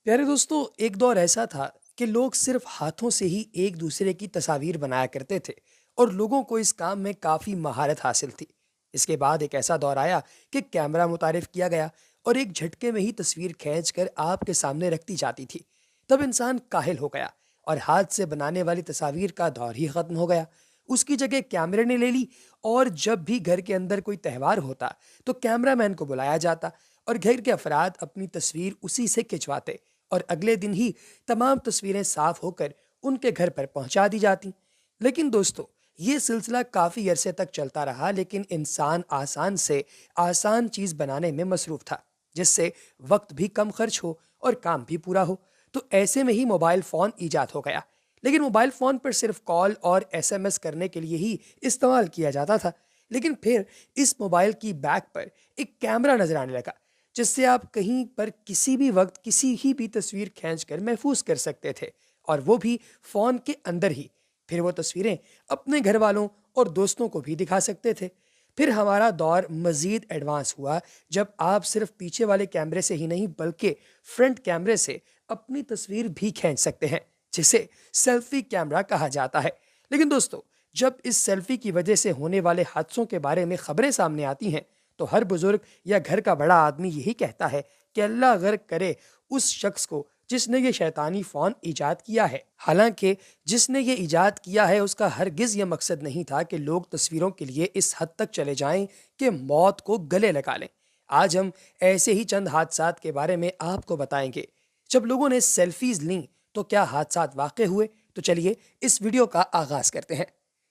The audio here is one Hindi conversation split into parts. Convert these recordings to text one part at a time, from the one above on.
प्यारे दोस्तों, एक दौर ऐसा था कि लोग सिर्फ हाथों से ही एक दूसरे की तस्वीर बनाया करते थे और लोगों को इस काम में काफ़ी महारत हासिल थी। इसके बाद एक ऐसा दौर आया कि कैमरा मुतारिफ किया गया और एक झटके में ही तस्वीर खींचकर आपके सामने रखती जाती थी। तब इंसान काहिल हो गया और हाथ से बनाने वाली तस्वीर का दौर ही ख़त्म हो गया। उसकी जगह कैमरे ने ले ली और जब भी घर के अंदर कोई त्यौहार होता तो कैमरामैन को बुलाया जाता और घर के अफराद अपनी तस्वीर उसी से खिंचवाते और अगले दिन ही तमाम तस्वीरें साफ होकर उनके घर पर पहुंचा दी जाती। लेकिन दोस्तों, ये सिलसिला काफ़ी अरसे तक चलता रहा, लेकिन इंसान आसान से आसान चीज़ बनाने में मसरूफ़ था, जिससे वक्त भी कम खर्च हो और काम भी पूरा हो। तो ऐसे में ही मोबाइल फ़ोन ईजाद हो गया। लेकिन मोबाइल फ़ोन पर सिर्फ कॉल और एसएमएस करने के लिए ही इस्तेमाल किया जाता था। लेकिन फिर इस मोबाइल की बैक पर एक कैमरा नजर आने लगा, जिससे आप कहीं पर किसी भी वक्त किसी ही भी तस्वीर खींचकर महफूज कर सकते थे, और वो भी फ़ोन के अंदर ही। फिर वो तस्वीरें अपने घर वालों और दोस्तों को भी दिखा सकते थे। फिर हमारा दौर मज़ीद एडवांस हुआ, जब आप सिर्फ पीछे वाले कैमरे से ही नहीं बल्कि फ्रंट कैमरे से अपनी तस्वीर भी खींच सकते हैं, जिसे सेल्फी कैमरा कहा जाता है। लेकिन दोस्तों, जब इस सेल्फी की वजह से होने वाले हादसों के बारे में खबरें सामने आती हैं, तो हर बुजुर्ग या घर का बड़ा आदमी यही कहता है कि अल्लाह गर्क करे उस शख्स को जिसने ये शैतानी फ़ोन ईजाद किया है। हालांकि जिसने ये ईजाद किया है उसका हरगिज़ ये मकसद नहीं था कि लोग तस्वीरों के लिए इस हद तक चले जाएं कि मौत को गले लगा लें। आज हम ऐसे ही चंद हादसात के बारे में आपको बताएंगे। जब लोगों ने सेल्फीज लीं तो क्या हादसात वाक़ हुए, तो चलिए इस वीडियो का आगाज़ करते हैं।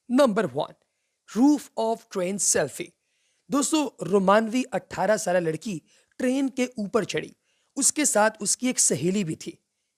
Number 1, roof of train selfie. दोस्तों, रोमानवी 18 साल लड़की ट्रेन के ऊपर चढ़ी। उसके साथ उसकी एक सहेली भी थी।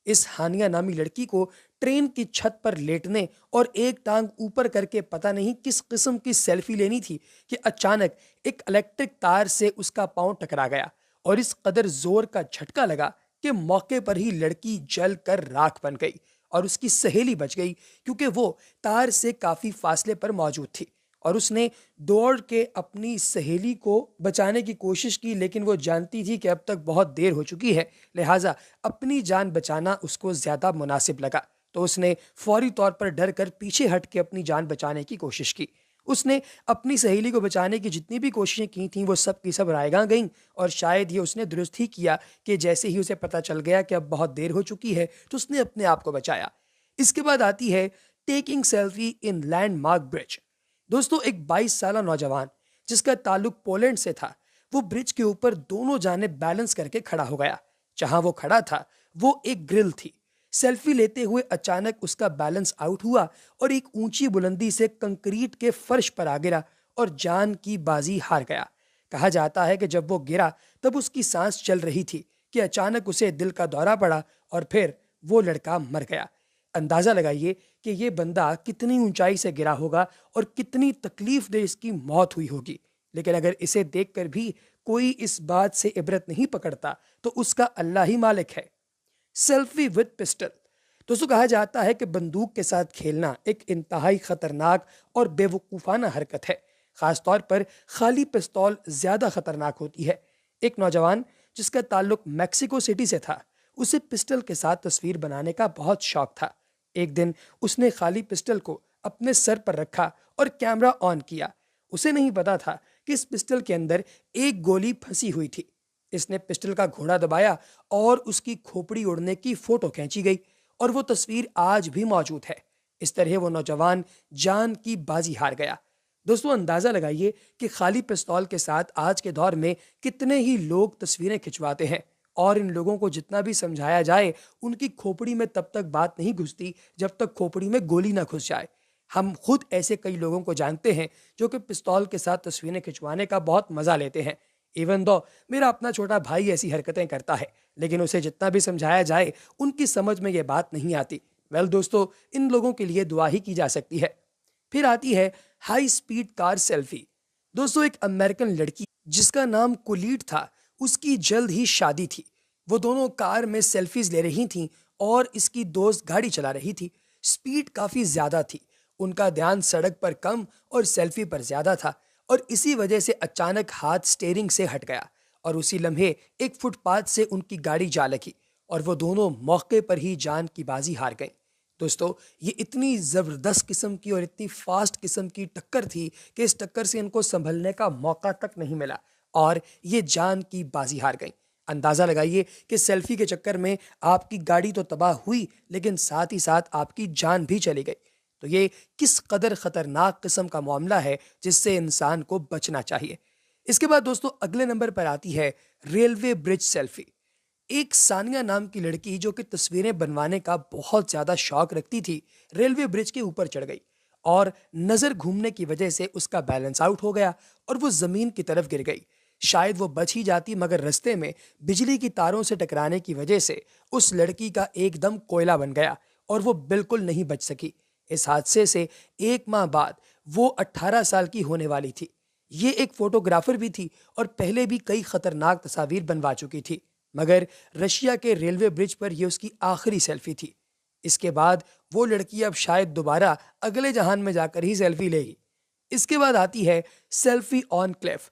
इस हानिया नामी लड़की को ट्रेन की छत पर लेटने और एक टांग ऊपर करके पता नहीं किस किस्म की सेल्फी लेनी थी कि अचानक एक इलेक्ट्रिक तार से उसका पांव टकरा गया और इस कदर जोर का झटका लगा कि मौके पर ही लड़की जल कर राख बन गई और उसकी सहेली बच गई, क्योंकि वो तार से काफी फासले पर मौजूद थी और उसने दौड़ के अपनी सहेली को बचाने की कोशिश की। लेकिन वो जानती थी कि अब तक बहुत देर हो चुकी है, लिहाजा अपनी जान बचाना उसको ज्यादा मुनासिब लगा। तो उसने फौरी तौर पर डर कर पीछे हट के अपनी जान बचाने की कोशिश की। उसने अपनी सहेली को बचाने की जितनी भी कोशिशें की थीं वो सब की सब रायगां गईं, और शायद ये उसने दुरुस्त ही किया कि जैसे ही उसे पता चल गया कि अब बहुत देर हो चुकी है तो उसने अपने आप को बचाया। इसके बाद आती है टेकिंग सेल्फी इन लैंडमार्क ब्रिज। दोस्तों, एक 22 साल नौजवान जिसका ताल्लुक पोलैंड से था, वो ब्रिज के ऊपर दोनों जानिब बैलेंस करके खड़ा हो गया। जहां वो खड़ा था वो एक ग्रिल थी। सेल्फी लेते हुए अचानक उसका बैलेंस आउट हुआ और एक ऊंची बुलंदी से कंक्रीट के फर्श पर आ गिरा और जान की बाजी हार गया। कहा जाता है कि जब वो गिरा तब उसकी सांस चल रही थी कि अचानक उसे दिल का दौरा पड़ा और फिर वो लड़का मर गया। अंदाजा लगाइए कि ये बंदा कितनी ऊंचाई से गिरा होगा और कितनी तकलीफ दे इसकी मौत हुई होगी। लेकिन अगर इसे देखकर भी कोई इस बात से इबरत नहीं पकड़ता तो उसका अल्लाह ही मालिक है। Selfie with pistol. दोस्तों, कहा जाता है कि बंदूक के साथ खेलना एक इंतहाई खतरनाक और बेवकूफ़ाना हरकत है। खासतौर पर खाली पिस्तौल ज़्यादा खतरनाक होती है। एक नौजवान जिसका ताल्लुक मैक्सिको सिटी से था, उसे पिस्टल के साथ तस्वीर बनाने का बहुत शौक था। एक दिन उसने खाली पिस्टल को अपने सर पर रखा और कैमरा ऑन किया। उसे नहीं पता था कि इस पिस्टल के अंदर एक गोली फंसी हुई थी। इसने पिस्टल का घोड़ा दबाया और उसकी खोपड़ी उड़ने की फोटो खींची गई और वो तस्वीर आज भी मौजूद है। इस तरह वो नौजवान जान की बाजी हार गया। दोस्तों, अंदाजा लगाइए कि खाली पिस्तौल के साथ आज के दौर में कितने ही लोग तस्वीरें खिंचवाते हैं, और इन लोगों को जितना भी समझाया जाए उनकी खोपड़ी में तब तक बात नहीं घुसती जब तक खोपड़ी में गोली ना घुस जाए। हम खुद ऐसे कई लोगों को जानते हैं जो कि पिस्तौल के साथ तस्वीरें खिंचवाने का बहुत मजा लेते हैं। इवन दो मेरा अपना छोटा भाई ऐसी हरकतें करता है, लेकिन उसे जितना भी समझाया जाए उनकी समझ में यह बात नहीं आती। वेल दोस्तों, इन लोगों के लिए दुआ ही की जा सकती है। फिर आती है हाई स्पीड कार सेल्फी। दोस्तों, एक अमेरिकन लड़की जिसका नाम कुलीट था, उसकी जल्द ही शादी थी। वो दोनों कार में सेल्फीज ले रही थीं और इसकी दोस्त गाड़ी चला रही थी। स्पीड काफी ज्यादा थी, उनका ध्यान सड़क पर कम और सेल्फी पर ज्यादा था, और इसी वजह से अचानक हाथ स्टेयरिंग से हट गया और उसी लम्हे एक फुटपाथ से उनकी गाड़ी जा लगी और वो दोनों मौके पर ही जान की बाजी हार गईं। दोस्तों, ये इतनी ज़बरदस्त किस्म की और इतनी फास्ट किस्म की टक्कर थी कि इस टक्कर से इनको संभलने का मौका तक नहीं मिला और ये जान की बाजी हार गईं। अंदाज़ा लगाइए कि सेल्फी के चक्कर में आपकी गाड़ी तो तबाह हुई, लेकिन साथ ही साथ आपकी जान भी चली गई। तो ये किस कदर खतरनाक किस्म का मामला है जिससे इंसान को बचना चाहिए। इसके बाद दोस्तों अगले नंबर पर आती है रेलवे ब्रिज सेल्फी। एक सानिया नाम की लड़की जो कि तस्वीरें बनवाने का बहुत ज्यादा शौक रखती थी, रेलवे ब्रिज के ऊपर चढ़ गई और नजर घूमने की वजह से उसका बैलेंस आउट हो गया और वो जमीन की तरफ गिर गई। शायद वो बच ही जाती, मगर रास्ते में बिजली की तारों से टकराने की वजह से उस लड़की का एकदम कोयला बन गया और वो बिल्कुल नहीं बच सकी। इस हादसे से एक माह बाद वो 18 साल की होने वाली थी। ये एक फोटोग्राफर भी थी और पहले भी कई खतरनाक तस्वीर बनवा चुकी थी, मगर रशिया के रेलवे ब्रिज पर यह उसकी आखिरी सेल्फी थी। इसके बाद वो लड़की अब शायद दोबारा अगले जहान में जाकर ही सेल्फी लेगी। इसके बाद आती है सेल्फी ऑन क्लिफ।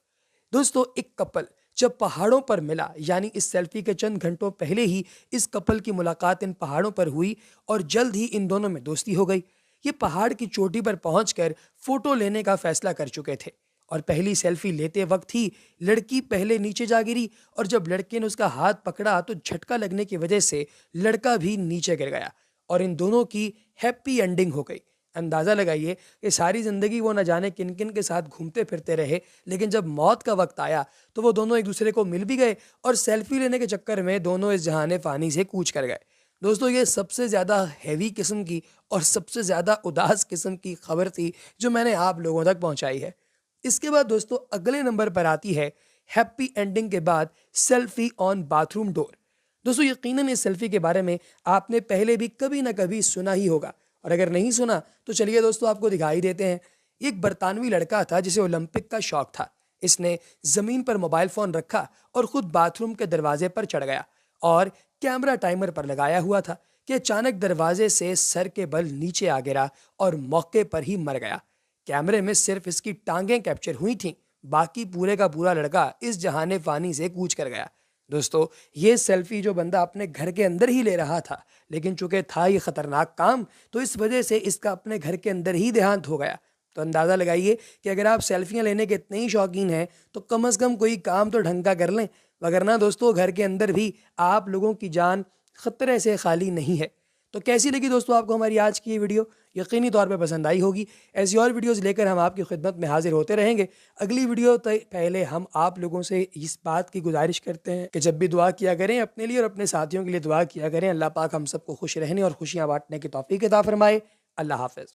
दोस्तों, एक कपल जब पहाड़ों पर मिला, यानी इस सेल्फी के चंद घंटों पहले ही इस कपल की मुलाकात इन पहाड़ों पर हुई और जल्द ही इन दोनों में दोस्ती हो गई। ये पहाड़ की चोटी पर पहुंचकर फोटो लेने का फैसला कर चुके थे और पहली सेल्फी लेते वक्त ही लड़की पहले नीचे जा गिरी और जब लड़के ने उसका हाथ पकड़ा तो झटका लगने की वजह से लड़का भी नीचे गिर गया और इन दोनों की हैप्पी एंडिंग हो गई। अंदाजा लगाइए कि सारी जिंदगी वो न जाने किन किन के साथ घूमते फिरते रहे, लेकिन जब मौत का वक्त आया तो वो दोनों एक दूसरे को मिल भी गए और सेल्फी लेने के चक्कर में दोनों इस जहाने फानी से कूच कर गए। दोस्तों, ये सबसे ज़्यादा हैवी किस्म की और सबसे ज़्यादा उदास किस्म की खबर थी जो मैंने आप लोगों तक पहुंचाई है। इसके बाद दोस्तों अगले नंबर पर आती है हैप्पी एंडिंग के बाद सेल्फी ऑन बाथरूम डोर। दोस्तों, यकीनन इस सेल्फी के बारे में आपने पहले भी कभी ना कभी सुना ही होगा और अगर नहीं सुना तो चलिए दोस्तों आपको दिखाई देते हैं। एक बरतानवी लड़का था जिसे ओलंपिक का शौक था। इसने जमीन पर मोबाइल फोन रखा और खुद बाथरूम के दरवाजे पर चढ़ गया और कैमरा टाइमर पर लगाया हुआ था कि अचानक दरवाजे से सर के बल नीचे आ गिरा और मौके पर ही मर गया। कैमरे में सिर्फ इसकी टांगें कैप्चर हुई थीं, बाकी पूरे का पूरा लड़का इस जहाने फानी से कूच कर गया। दोस्तों, ये सेल्फी जो बंदा अपने घर के अंदर ही ले रहा था, लेकिन चूंकि था ये खतरनाक काम तो इस वजह से इसका अपने घर के अंदर ही देहांत हो गया। तो अंदाज़ा लगाइए कि अगर आप सेल्फियां लेने के इतने ही शौकीन हैं तो कम से कम कोई काम तो ढंग का कर लें, वगरना दोस्तों घर के अंदर भी आप लोगों की जान खतरे से खाली नहीं है। तो कैसी लगी दोस्तों आपको हमारी आज की ये वीडियो? यकीनी तौर पे पसंद आई होगी। ऐसी और वीडियोस लेकर हम आपकी खिदमत में हाजिर होते रहेंगे। अगली वीडियो तक पहले हम आप लोगों से इस बात की गुजारिश करते हैं कि जब भी दुआ किया करें अपने लिए और अपने साथियों के लिए दुआ किया करें। अल्लाह पाक हम सबको खुश रहने और खुशियाँ बांटने की तौफीक अता फरमाए। अल्लाह हाफ़िज़।